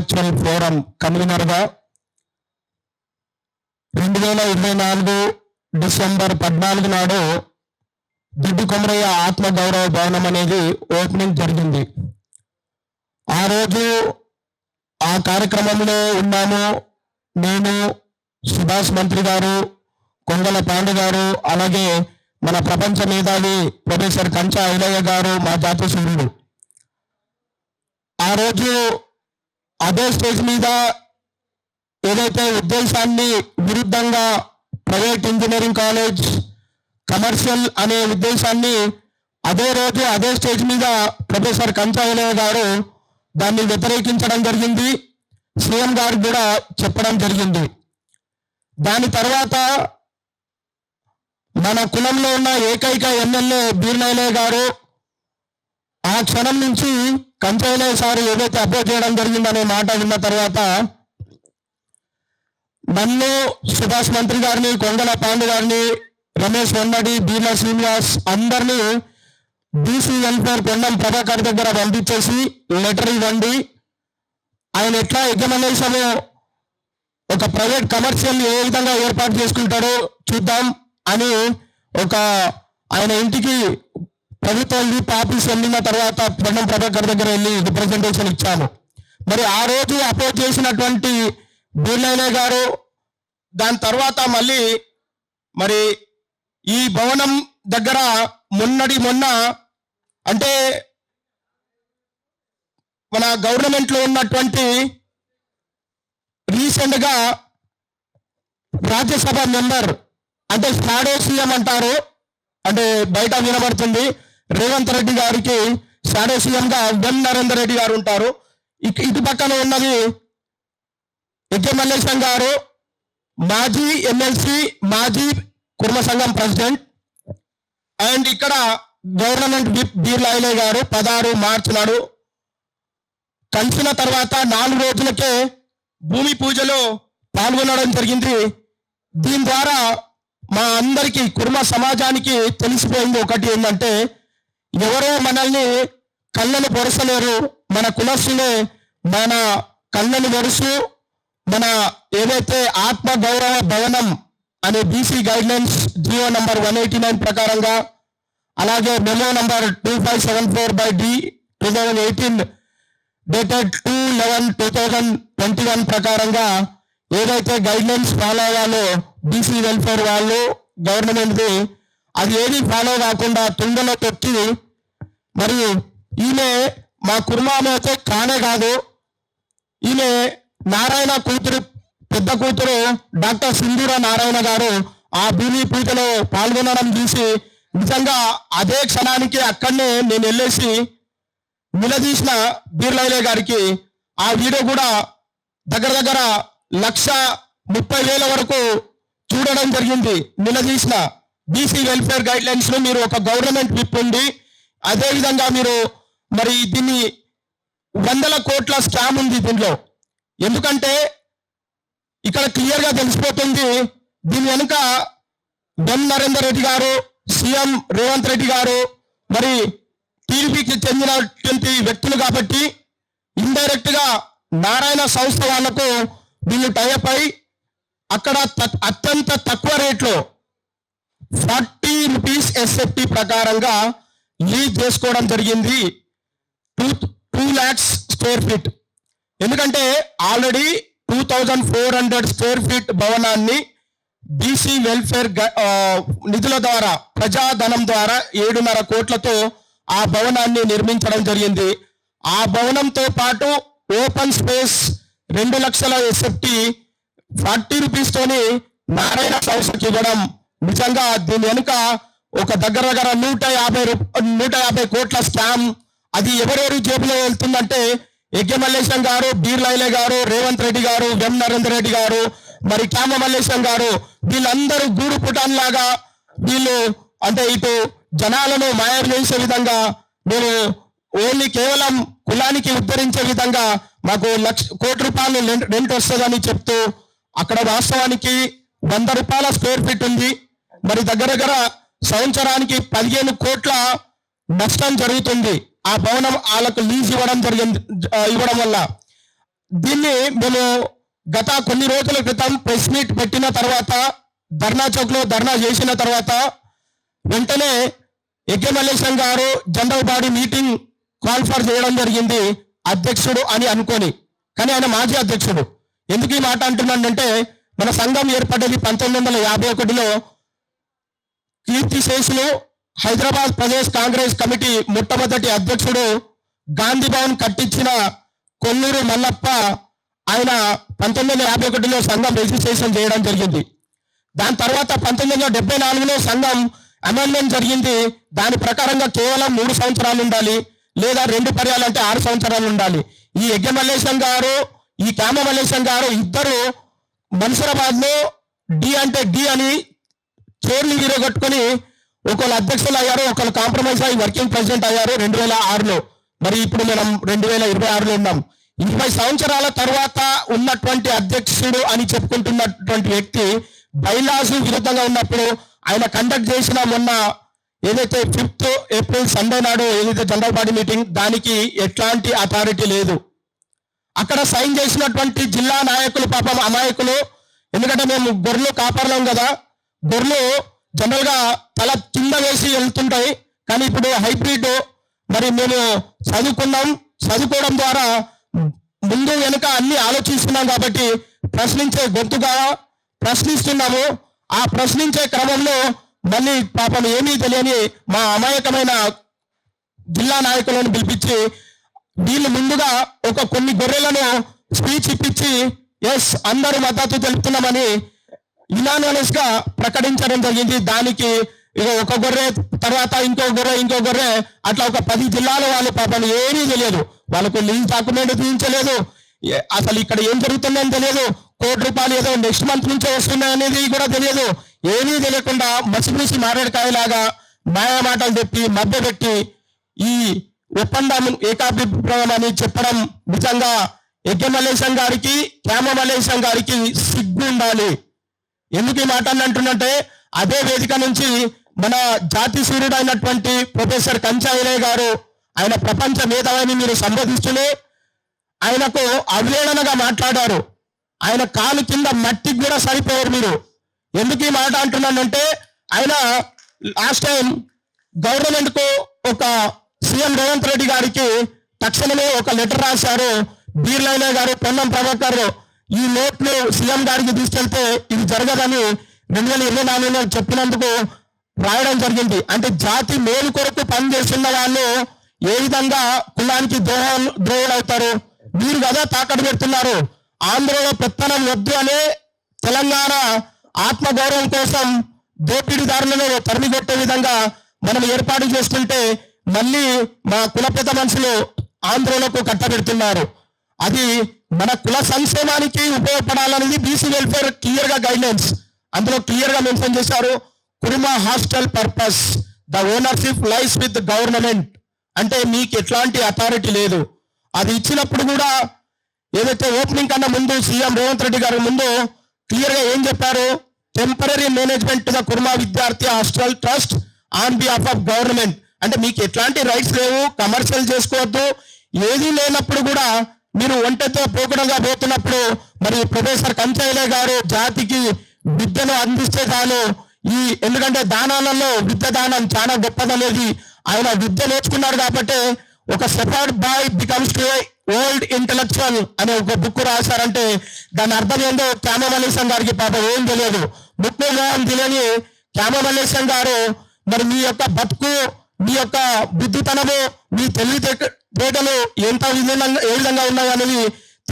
Intellectual forum కన్వీనర్గా 2024 December 14 నాడు దుడ్డు కొమరయ్య ఆత్మ గౌరవ భవనం అనేది ఓపెనింగ్ జరిగింది. ఆ రోజు ఆ కార్యక్రమంలో ఉన్నాము. నేను, సుభాష్ మంత్రి గారు, కొంగల పాండు గారు, అలాగే మన ప్రపంచ మేధావి ప్రొఫెసర్ కంచా ఐలయ్య గారు, మా జాతీయ సూర్యుడు. ఆ రోజు అదే స్టేజ్ మీద ఏదైతే ఉద్దేశాన్ని విరుద్ధంగా ప్రైవేట్ ఇంజనీరింగ్ కాలేజ్ కమర్షియల్ అనే ఉద్దేశాన్ని అదే రోజు అదే స్టేజ్ మీద ప్రొఫెసర్ కంచా ఐలయ్య గారు దాన్ని వ్యతిరేకించడం జరిగింది. సీఎం గారికి కూడా చెప్పడం జరిగింది. దాని తర్వాత మన కులంలో ఉన్న ఏకైక ఎమ్మెల్యే బీర్నాయలయ్య గారు ఆ క్షణం నుంచి కంచా ఐలయ్య సార్ ఏదైతే అపోజ్ చేయడం జరిగిందనే మాట విన్న తర్వాత నన్ను, సుభాష్ మంత్రి గారిని, కొంగల పాండు గారిని, రమేష్ వన్నడి, బీర్లా శ్రీనివాస్ అందరినీ బీసీ వెల్ఫేర్ పొన్నం ప్రభాకర్ దగ్గర పంపించేసి లెటర్ ఇవ్వండి, ఆయన ఎట్లా యజమానేశము ఒక ప్రైవేట్ కమర్షియల్ ఏ విధంగా ఏర్పాటు చేసుకుంటాడో చూద్దాం అని ఆయన ఇంటికి ప్రభుత్వం ఆఫీస్ వెళ్ళిన తర్వాత పొన్నం ప్రభాకర్ దగ్గర వెళ్ళి రిప్రజెంటేషన్ ఇచ్చాము. మరి ఆ రోజు అపోజ్ చేసినటువంటి బీర్నాయలయ్య గారు దాని తర్వాత మళ్ళీ మరి ఈ భవనం దగ్గర మొన్న అంటే మన గవర్నమెంట్ లో ఉన్నటువంటి రీసెంట్ గా రాజ్యసభ మెంబర్ అంటే షాడో సీఎం అంటారు, అంటే బయట వినబడుతుంది, రేవంత్ రెడ్డి గారికి షాడో సీఎం గా వెం నరేందర్ రెడ్డి గారు ఉంటారు. ఇటు పక్కన ఉన్నది ఎకే మల్లేశం గారు, మాజీ ఎమ్మెల్సీ, మాజీ కుర్మ సంఘం ప్రెసిడెంట్. అండ్ ఇక్కడ గవర్నమెంట్ విప్ బీర్నాయలయ్య గారు 16 మార్చి నాడు కలిసిన తర్వాత 4 రోజులకే భూమి పూజలో పాల్గొనడం జరిగింది. దీని ద్వారా మా అందరికీ కుర్మ సమాజానికి తెలిసిపోయింది ఒకటి ఏంటంటే, ఎవరో మనల్ని కళ్ళను పొరసలేరు, మన కులస్తులే మన కళ్ళను పొరుసు మన ఏదైతే ఆత్మ గౌరవ భవనం అనే బీసీ గైడ్లైన్స్ జియో నంబర్ 189 ప్రకారంగా, అలాగే మెమో నంబర్ 2574/D 2018 డేటెడ్ 2/11/2021 ప్రకారంగా ఏదైతే గైడ్లైన్స్ ఫాలో అవ్వాలో బీసీ వెల్ఫేర్ వాళ్ళు గవర్నమెంట్ది, అది ఏది ఫాలో కాకుండా తుంగలో తొక్కి మరి ఈమె మా కుర్మాలో అయితే కానే కాదు, ఈమె నారాయణ కూతురు పెద్ద కూతురు డాక్టర్ సింధూర నారాయణ గారు ఆ భూమి పూజలో పాల్గొనడం చూసి నిజంగా అదే క్షణానికి అక్కడనే నేను వెళ్ళేసి నిలదీసిన బీర్నాయలయ్య గారికి ఆ వీడియో కూడా దగ్గర 1,30,000 వరకు చూడడం జరిగింది. నిలదీసిన బీసీ వెల్ఫేర్ గైడ్ లైన్స్ లో మీరు ఒక గవర్నమెంట్ విప్ ఉంది, అదేవిధంగా మీరు మరి దీన్ని 100 కోట్ల స్కామ్ ఉంది దీనిలో. ఎందుకంటే ఇక్కడ క్లియర్ గా తెలిసిపోతుంది దీని వెనుక వెం నరేందర్ రెడ్డి గారు, సీఎం రేవంత్ రెడ్డి గారు మరి టీడీపీకి చెందినటువంటి వ్యక్తులు కాబట్టి ఇండైరెక్ట్ గా నారాయణ సంస్థ వాళ్లకు వీళ్ళు టైఅప్ అయి అక్కడ అత్యంత తక్కువ రేట్లో 40 రూపీస్ SFT ప్రకారంగా లీజ్ చేసుకోవడం జరిగింది 2 lakhs స్క్వేర్ ఫీట్. ఎందుకంటే ఆల్రెడీ 2,400 స్క్వేర్ ఫీట్ భవనాన్ని బీసీ వెల్ఫేర్ నిధుల ద్వారా ప్రజాధనం ద్వారా 7.5 కోట్లతో ఆ భవనాన్ని నిర్మించడం జరిగింది. ఆ భవనంతో పాటు ఓపెన్ స్పేస్ 2 లక్షల SFT 40 రూపీస్ తోని నారాయణ సంస్థకి ఇవ్వడం నిజంగా దీని వెనుక ఒక దగ్గర 150 కోట్ల స్కామ్. అది ఎవరెవరి జేబులో వెళ్తుందంటే ఎకే మల్లేశం గారు, బీర్నాయలయ్య గారు, రేవంత్ రెడ్డి గారు, వెం నరేందర్ రెడ్డి గారు, మరి క్యామ మల్లేశం గారు, వీళ్ళందరూ గూడు పుటాన్లాగా వీళ్ళు అంటే ఇటు జనాలను మాయం చేసే విధంగా మేము ఓన్లీ కేవలం కులానికి ఉద్ధరించే విధంగా మాకు 1,00,000 కోట్ల రూపాయలు రెంట్ వస్తుందని చెప్తూ అక్కడ వాస్తవానికి 100 రూపాయల స్క్వేర్ ఫీట్ ఉంది. మరి దగ్గర సంవత్సరానికి 15 కోట్ల నష్టం జరుగుతుంది ఆ భవనం వాళ్ళకు లీజ్ ఇవ్వడం వల్ల. దీన్ని మేము గత కొన్ని రోజుల క్రితం ప్రెస్ మీట్ పెట్టిన తర్వాత ధర్నా చౌక్ లో ధర్నా చేసిన తర్వాత వెంటనే ఎగ్గే మల్లేశం గారు general body meeting call for చేయడం జరిగింది అధ్యక్షుడు అని అనుకొని. కానీ ఆయన మాజీ అధ్యక్షుడు. ఎందుకు ఈ మాట అంటున్నానంటే మన సంఘం ఏర్పడ్డది 1951లో. కీర్తిశేషులు హైదరాబాద్ ప్రదేశ్ కాంగ్రెస్ కమిటీ మొట్టమొదటి అధ్యక్షుడు గాంధీ భవన్ కట్టించిన కొల్లూరు మల్లప్ప ఆయన 1951లో సంఘం రిజిస్ట్రేషన్ చేయడం జరిగింది. దాని తర్వాత 1974లో సంఘం అమెండ్మెంట్ జరిగింది. దాని ప్రకారంగా కేవలం 3 సంవత్సరాలు ఉండాలి, లేదా 2 పర్యాలు అంటే 6 సంవత్సరాలు ఉండాలి. ఈ ఎగ్గ మల్లేశం గారు, ఈ కామ మల్లేశం గారు ఇద్దరు మన్సూరాబాద్ లో డి అంటే డి అని చోర్లు విరగొట్టుకుని ఒకళ్ళు అధ్యక్షులు అయ్యారు, ఒకళ్ళు కాంప్రమైజ్ అయ్యి వర్కింగ్ ప్రెసిడెంట్ అయ్యారు 2006లో. మరి ఇప్పుడు మనం 2026లో ఉన్నాం. 20 సంవత్సరాల తర్వాత ఉన్నటువంటి అధ్యక్షుడు అని చెప్పుకుంటున్నటువంటి వ్యక్తి బైలాస్ విరుద్ధంగా ఉన్నప్పుడు ఆయన కండక్ట్ చేసిన మొన్న ఏదైతే 5th ఏప్రిల్ సండే నాడు ఏదైతే జనరల్ బాడీ మీటింగ్, దానికి ఎట్లాంటి అథారిటీ లేదు. అక్కడ సైన్ చేసినటువంటి జిల్లా నాయకులు పాపం అమాయకులు. ఎందుకంటే మేము గొర్రెలు కాపాడలేం కదా, గొర్రెలు జనరల్ గా తల కింద వేసి వెళ్తుంటాయి. కానీ ఇప్పుడు హైబ్రిడ్, మరి మేము చదువుకోవడం ద్వారా ముందు వెనుక అన్ని ఆలోచిస్తున్నాం కాబట్టి ప్రశ్నించే గొంతుగా ప్రశ్నిస్తున్నాము. ఆ ప్రశ్నించే క్రమంలో మళ్ళీ పాపం ఏమీ తెలియని మా అమాయకమైన జిల్లా నాయకులను పిలిపించి వీళ్ళు ముందుగా కొన్ని గొర్రెలను స్పీచ్ ఇప్పించి ఎస్ అందరూ మద్దతు తెలుపుతున్నామని యునానిమస్ గా ప్రకటించడం జరిగింది. దానికి ఒక గొర్రె తర్వాత ఇంకో గొర్రె అట్లా ఒక 10 జిల్లాల వాళ్ళు పాపం ఏమీ తెలియదు. వాళ్ళకు లీజ్ డాక్యుమెంట్ చూపించలేదు, అసలు ఇక్కడ ఏం జరుగుతుందని తెలియదు, ₹1,00,00,000 ఏదో నెక్స్ట్ మంత్ నుంచే వస్తున్నాయనేది కూడా తెలియదు. ఏమీ తెలియకుండా మసిమూసి మారేడుకాయలాగా మాయా మాటలు చెప్పి మభ్యపెట్టి ఈ ఒప్పందం ఏకాభిప్రాయం అని చెప్పడం నిజంగా ఎగ్గ మల్లేశం గారికి, క్యామ మల్లేశం గారికి సిగ్గు ఉండాలి. ఎందుకు ఈ మాట అంటున్నట్టే అదే వేదిక నుంచి మన జాతి సూర్యుడు అయినటువంటి ప్రొఫెసర్ కంచాయిలే గారు, ఆయన ప్రపంచ మేధావిని మీరు సంబోధిస్తూనే ఆయనకు అవహేళనగా మాట్లాడారు. ఆయన కాలు కింద మట్టికి కూడా సరిపోయారు మీరు. ఎందుకు ఈ మాట అంటున్నానంటే ఆయన లాస్ట్ టైం గవర్నమెంట్ కు ఒక సీఎం రేవంత్ రెడ్డి గారికి తక్షణమే ఒక లెటర్ రాశారు. బీర్లైనా గారు, పొన్నం ప్రభాకర్ ఈ నోట్లు సీఎం గారికి తీసుకెళ్తే ఇది జరగదని 2024లో చెప్పినందుకు రాయడం జరిగింది. అంటే జాతి మేలు కొరకు పనిచేస్తున్న వాళ్ళు ఏ విధంగా కులానికి ద్రోహులవుతారు? మీరు కదా తాకట్టు పెడుతున్నారు. ఆంధ్రలో పెత్తనం వద్దు అనే తెలంగాణ ఆత్మగౌరవం కోసం దోపిడీదారులను తరిమికొట్టే విధంగా మనం ఏర్పాటు చేసుకుంటే మళ్ళీ మా కుల పెద్ద మనుషులు ఆంధ్రలకు కట్టబెడుతున్నారు. అది మన కుల సంక్షేమానికి ఉపయోగపడాలనేది బీసీ వెల్ఫేర్ క్లియర్ గా గైడ్లైన్స్ అందులో క్లియర్ గా మెన్షన్ చేశారు. Kurma hostel purpose the ownership lies with government. అంటే మీకు ఎట్లాంటి అథారిటీ లేదు. అది ఇచ్చినప్పుడు కూడా ఏదైతే ఓపెనింగ్ కన్నా ముందు సీఎం రేవంత్ రెడ్డి గారి ముందు క్లియర్ గా ఏం చెప్పారు? టెంపరీ మేనేజ్మెంట్ ద కుర్మా విద్యార్థి hostel trust on behalf of government. అంటే మీకు ఎట్లాంటి రైట్స్ లేవు, కమర్షియల్ చేసుకోవద్దు. ఏది లేనప్పుడు కూడా మీరు ఒంటెతో పోకడంగా పోతున్నప్పుడు మరి ప్రొఫెసర్ కంచైలే గారు జాతికి విద్యను అందిస్తే చాలు. ఎందుకంటే దానాలలో విద్య దానం చాలా గొప్పదనేది ఆయన విద్య నేర్చుకున్నారు కాబట్టి ఒక separate boy becomes to old intellectual అనే ఒక బుక్ రాశారంటే దాని అర్థం ఏందో క్యామ మల్లేశం గారికి పాపం ఏం తెలియదు. ముక్కు మోహన్ తెలియని క్యామ మల్లేశం గారు మరి మీ యొక్క బతుకు, మీ యొక్క బుద్ధితనము, మీ తెలివితేటలు ఏ విధంగా ఉన్నాయనేది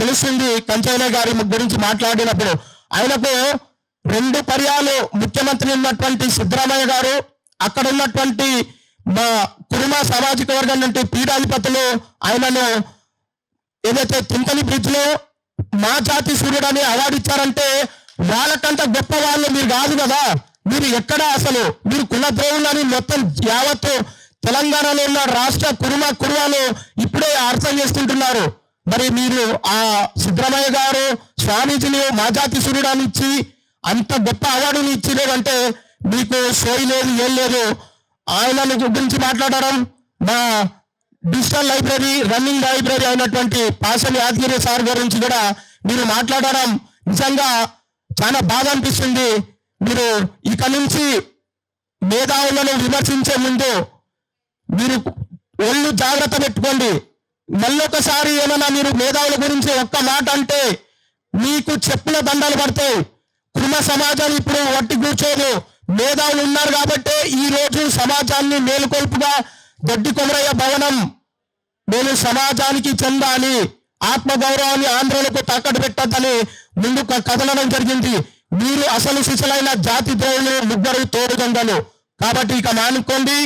తెలుస్తుంది. కంచైలే గారి గురించి మాట్లాడినప్పుడు ఆయనకు 2 పర్యాలు ముఖ్యమంత్రి ఉన్నటువంటి సిద్ధరామయ్య గారు, అక్కడ ఉన్నటువంటి మా కురుమ సామాజిక వర్గం నుండి పీఠాధిపతులు ఆయనను ఏదైతే తింతని బ్రిడ్జ్ లో మా జాతి సూర్యుడు అని అవార్డు ఇచ్చారంటే వాళ్ళకంత గొప్ప వాళ్ళు మీరు కాదు కదా. మీరు ఎక్కడ అసలు మీరు కుల ద్రోహులని మొత్తం యావత్తు తెలంగాణలో ఉన్న రాష్ట్ర కురువాలు ఇప్పుడే అర్థం చేసుకుంటున్నారు. మరి మీరు ఆ సిద్ధరామయ్య గారు స్వామీజీని మా జాతి సూర్యుడు అని ఇచ్చి అంత గొప్ప అవార్డుని ఇచ్చిలేదంటే మీకు సోయి లేదు, ఏం లేదు. ఆయన గురించి మాట్లాడడం మా డిజిటల్ లైబ్రరీ, రన్నింగ్ లైబ్రరీ అయినటువంటి పాసల్ యాదగిరి సార్ గురించి కూడా మీరు మాట్లాడడం నిజంగా చాలా బాధ అనిపిస్తుంది. మీరు ఇక నుంచి మేధావులను విమర్శించే ముందు మీరు ఒళ్ళు జాగ్రత్త పెట్టుకోండి. మళ్ళొకసారి ఏమైనా మీరు మేధావుల గురించి ఒక్క మాట అంటే మీకు చెప్పుల దండాలు పడతాయి. కుల సమాజం ఇప్పుడు వట్టి కూర్చోదు. మేధావులు ఉన్నారు కాబట్టి ఈ రోజు సమాజాన్ని మేలుకొల్పుగా దొడ్డి కొమరయ్య భవనం నేను సమాజానికి చెందాలి, ఆత్మగౌరవాన్ని ఆంధ్రులకు తాకట్టు పెట్టద్దని ముందు కదలడం జరిగింది. మీరు అసలు శిశులైన జాతి ద్రోహులు, ముగ్గురు తోడుగంగలు. కాబట్టి ఇక మానుకోండి.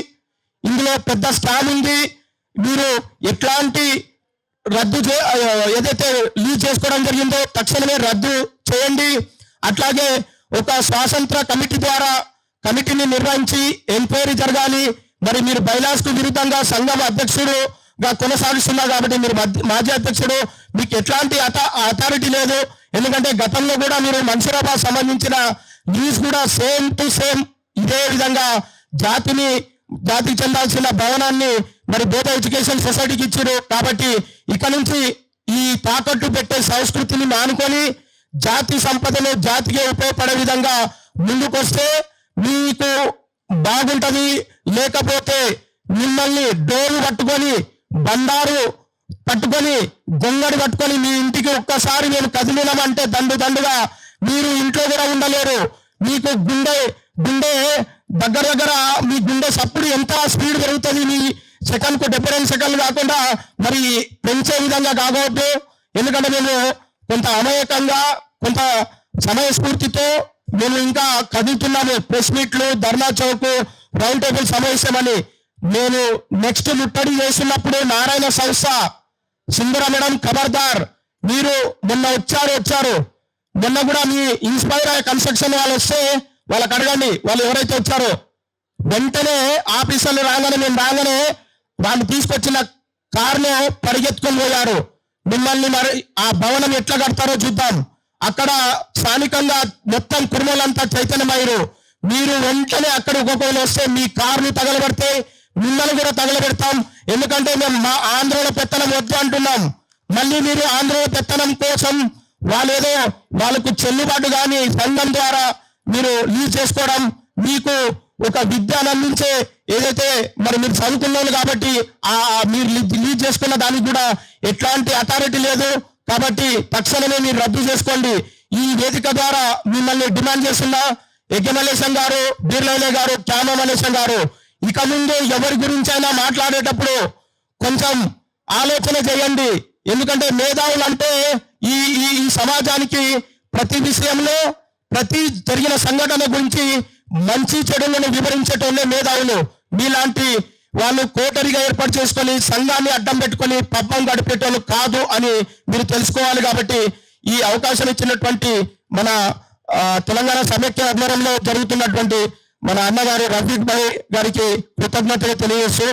ఇందులో పెద్ద స్కామ్ ఉంది. మీరు ఎట్లాంటి రద్దు ఏదైతే లీజ్ చేసుకోవడం జరిగిందో తక్షణమే రద్దు చేయండి. అట్లాగే ఒక స్వాతంత్ర కమిటీ ద్వారా కమిటీని నిర్వహించి ఎంక్వైరీ జరగాలి. మరి మీరు బైలాస్ కు విరుద్ధంగా సంఘం అధ్యక్షుడుగా కొనసాగిస్తున్నారు కాబట్టి మీరు మాజీ అధ్యక్షుడు, మీకు ఎట్లాంటి అథారిటీ లేదు. ఎందుకంటే గతంలో కూడా మీరు మన్సూరాబాద్ సంబంధించిన న్యూస్ కూడా సేమ్ టు సేమ్ ఇదే విధంగా జాతికి చెందాల్సిన భవనాన్ని మరి బోధ ఎడ్యుకేషన్ సొసైటీకి ఇచ్చారు. కాబట్టి ఇక నుంచి ఈ తాకట్టు పెట్టే సంస్కృతిని మానుకొని జాతి సంపదను జాతికి ఉపయోగపడే విధంగా ముందుకొస్తే మీకు బాగుంటది. లేకపోతే మిమ్మల్ని డోలు పట్టుకొని, బండారు పట్టుకొని, గొంగడి పట్టుకొని మీ ఇంటికి ఒక్కసారి నేను కదిలినామంటే దండుగా మీరు ఇంట్లో కూడా ఉండలేరు. మీకు గుండె దగ్గర మీ గుండె సప్పుడు ఎంత స్పీడ్ పెరుగుతుంది. మీ సెకండ్కు 72 సెకండ్లు కాకుండా మరి పెంచే విధంగా కాకూడదు. ఎందుకంటే మేము కొంత అమాయకంగా, కొంత సమయస్ఫూర్తితో మేము ఇంకా కదులుతున్నాము. ప్రెస్ మీట్లు, ధర్నా చౌక్, రౌండ్ టేబుల్ సమావేశమని. నేను నెక్స్ట్ ముట్టడి చేస్తున్నప్పుడు నారాయణ సంస్థ, సుందర మేడం ఖబర్దార్, మీరు మొన్న వచ్చారు మొన్న కూడా మీ ఇన్స్పైర్ కన్స్ట్రక్షన్ వాళ్ళు వస్తే వాళ్ళకి అడగండి. వాళ్ళు ఎవరైతే వచ్చారో వెంటనే ఆఫీసర్లు రాగానే వాళ్ళు తీసుకొచ్చిన కార్ను పరిగెత్తుకొని పోయారు. మిమ్మల్ని మరి ఆ భవనం ఎట్లా కడతారో చూద్దాం. అక్కడ స్థానికంగా మొత్తం కుర్మలంతా చైతన్యమయ్యారు. మీరు వెంటనే అక్కడ ఒక్కొక్కరు వస్తే మీ కార్లు తగలబెడితే మిమ్మల్ని కూడా తగలబెడతాం. ఎందుకంటే మేము మా ఆంధ్రోళ పెత్తనం వద్దు అంటున్నాం. మళ్ళీ మీరు ఆంధ్రోళ పెత్తనం కోసం వాళ్ళకు చెల్లుబాటు కానీ సంఘం ద్వారా మీరు లీజ్ చేసుకోవడం, మీకు ఒక విద్యను అందించే ఏదైతే మరి మీరు చదువుకున్నారు కాబట్టి మీరు లీజ్ చేసుకున్న దానికి కూడా ఎట్లాంటి అథారిటీ లేదు. కాబట్టి తక్షణమే మీరు రద్దు చేసుకోండి. ఈ వేదిక ద్వారా మిమ్మల్ని డిమాండ్ చేస్తున్నా యజ్ఞమలేశం గారు, బీర్లైలే గారు, క్యామ మలేశం గారు, ఇక ముందు ఎవరి గురించి అయినా మాట్లాడేటప్పుడు కొంచెం ఆలోచన చేయండి. ఎందుకంటే మేధావులు అంటే ఈ సమాజానికి ప్రతి విషయంలో, ప్రతి జరిగిన సంఘటన గురించి మంచి చెడులను వివరించేటోళ్ళే మేధావులు. మీలాంటి వాళ్ళు కోటరిగా ఏర్పాటు చేసుకొని సంఘాన్ని అడ్డం పెట్టుకొని పబ్బం గడిపేటోళ్ళు కాదు అని మీరు తెలుసుకోవాలి. కాబట్టి ఈ అవకాశం ఇచ్చినటువంటి మన తెలంగాణ సమైక్య ఆధ్వర్యంలో జరుగుతున్నటువంటి మన అన్నగారు రఫీక్ భాయ్ గారికి కృతజ్ఞతలు తెలియజేస్తూ,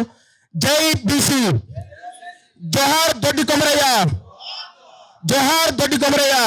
జై బీసీ, జోహార్ దొడ్డి కొమరయ్య, జోహార్ దొడ్డి కొమరయ్య.